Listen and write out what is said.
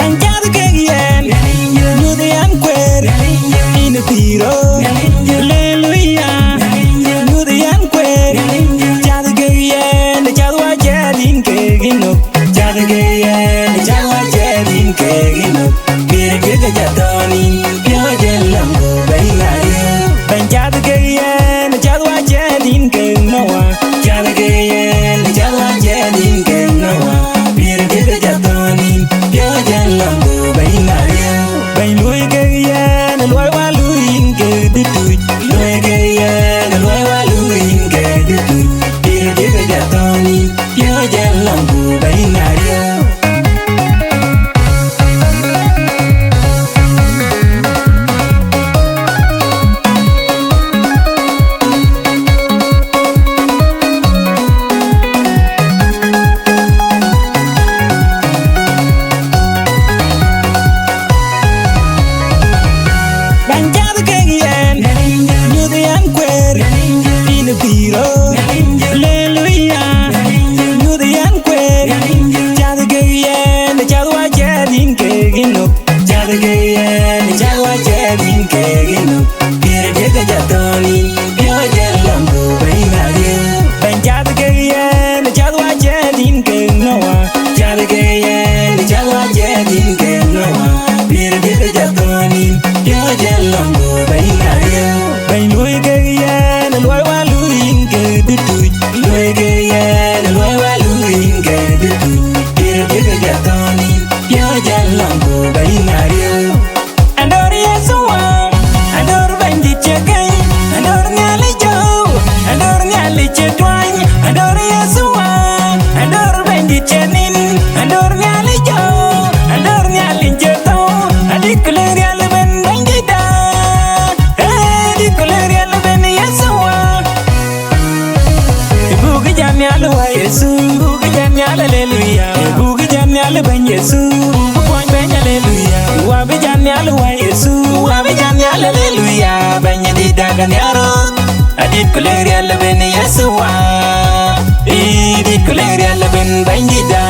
Banjado que guían, no de anquer, y no tiro, aleluya, no de anquer, chado que guían, chado a jadin que guino, chado que guían, chado a jadin que guino, quiere que ya toni, yo ya lambo, banjado que guían, chado a jadin que no va, chado que guían, chado a jadin que no va, quiere que ya toni, yo ya lambo, bain lui que guían, el huevo a luin que de tu, lui que guían, el huevo a luin que de tu, quiere que ya toni, yo ya lambo, bainario. Banjado que guían, no de anquer, y no tiro, aleluya, no de anquer, chado que guían, chado a jadin que guino, chado que guían, chado a jadin que guino, quiere que ya toni, yo ya lambo, bainario. Banjado que guían, chado a jadin que no va, chado que guían, chado a jadin que no va, quiere que ya toni, yo ya lambo, bainario. Bain lui que guían, el huevo a luin que de tu, lui que guían, el huevo a luin que de tu, quiere que ya toni, yo ya lambo, bainario. Ador Yeshua, ador bendito gay, ador nyali jo, ador nyali chetwany, ador Yeshua, ador bendito nin, ador nyali jo, ador nyali cheto, adikler yale ben bendita, adikler yale ben Yeshua. Bugi jami alwa Yesu, bugi jami aleluya, bugi jami ale ben Yesu, bugi ben aleluya. Wabi jami alwa Yesu, wabi jami aleluya, ben yedida ganyaro, adikler yale ben Yeshua, adikler yale ben bendita.